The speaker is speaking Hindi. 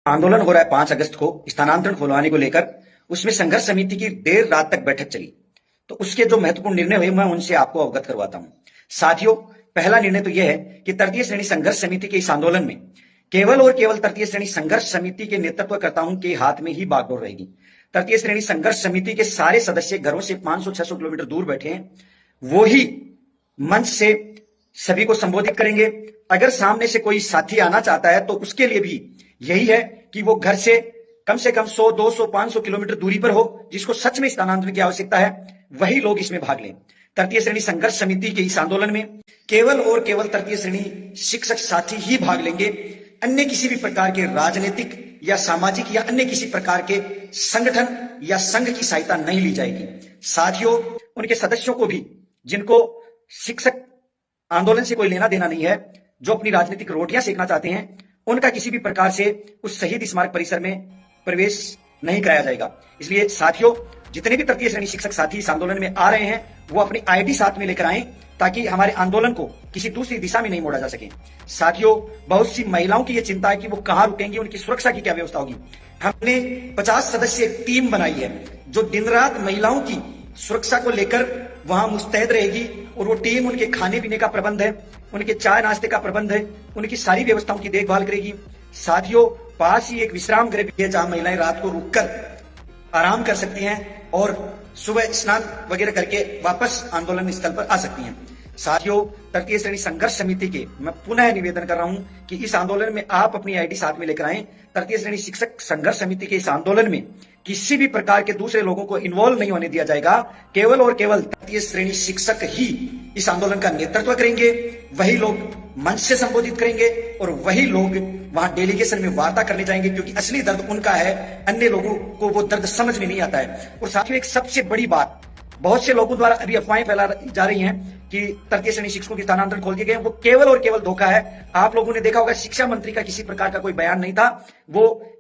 आंदोलन हो रहा है 5 अगस्त को स्थानांतरण खुलवाने को लेकर। उसमें संघर्ष समिति की देर रात तक बैठक चली, तो उसके जो महत्वपूर्ण निर्णय हुए मैं उनसे आपको अवगत करवाता हूं। साथियों, पहला निर्णय तो यह है कि तृतीय श्रेणी संघर्ष समिति के इस आंदोलन में केवल और केवल तृतीय श्रेणी संघर्ष समिति के नेतृत्वकर्ताओं के हाथ में ही बागडोर रहेगी। तृतीय श्रेणी संघर्ष समिति के सारे सदस्य घरों से 500-600 किलोमीटर दूर बैठे हैं, वो ही मंच से सभी को संबोधित करेंगे। अगर सामने से कोई साथी आना चाहता है तो उसके लिए भी यही है कि वो घर से कम 100, 200, 500 किलोमीटर दूरी पर हो, जिसको सच में स्थानांतरण की आवश्यकता है, वही लोग इसमें भाग लें। तृतीय श्रेणी संघर्ष समिति के इस आंदोलन में केवल और केवल तृतीय श्रेणी शिक्षक साथी ही भाग लेंगे। अन्य किसी भी प्रकार के राजनीतिक या सामाजिक या अन्य किसी प्रकार के संगठन या संघ की सहायता नहीं ली जाएगी। साथियों, उनके सदस्यों को भी, जिनको शिक्षक आंदोलन से कोई लेना देना नहीं है, जो अपनी राजनीतिक रोटियां सेकना चाहते हैं, उनका किसी भी प्रकार से उस शहीद स्मारक परिसर में प्रवेश नहीं कराया जाएगा। इसलिए साथियों, जितने भी तृतीय श्रेणी शिक्षक साथी इस आंदोलन में आ रहे हैं, वो अपनी आईडी साथ में लेकर आएं, ताकि हमारे आंदोलन को किसी दूसरी दिशा में नहीं मोड़ा जा सके। साथियों, बहुत सी महिलाओं की यह चिंता है कि वो कहां रुकेंगी, उनकी सुरक्षा की क्या व्यवस्था होगी। हमने 50 सदस्यीय टीम बनाई है, जो दिन रात महिलाओं की सुरक्षा को लेकर वहां मुस्तैद रहेगी, और वो टीम उनके खाने पीने का प्रबंध है, उनके चाय नाश्ते का प्रबंध है, उनकी सारी व्यवस्थाओं की देखभाल करेगी। साथियों, पास ही एक विश्राम गृह भी है, जहां महिलाएं रात को रुककर आराम कर सकती हैं और सुबह स्नान वगैरह करके वापस आंदोलन स्थल पर आ सकती हैं। साथियों, तृतीय श्रेणी संघर्ष समिति के मैं पुनः निवेदन कर रहा हूं कि इस आंदोलन में आप अपनी आईडी साथ में लेकर आएं। तृतीय श्रेणी शिक्षक संघर्ष समिति के इस आंदोलन में किसी भी प्रकार के दूसरे लोगों को इन्वॉल्व नहीं होने दिया जाएगा। केवल और केवल तृतीय श्रेणी शिक्षक ही इस आंदोलन का नेतृत्व करेंगे, वही लोग मंच से संबोधित करेंगे और वही लोग वहां डेलीगेशन में वार्ता करने जाएंगे, क्योंकि असली दर्द उनका है, अन्य लोगों को वो दर्द समझ में नहीं आता है। और साथियों, एक सबसे बड़ी बात, बहुत से लोगों द्वारा अभी अफवाहें फैला जा रही हैं कि तृतीय श्रेणी शिक्षकों के स्थानांतरण खोल दिए गए, वो केवल और केवल धोखा है। आप लोगों ने देखा होगा, शिक्षा मंत्री का किसी प्रकार का कोई बयान नहीं था। वो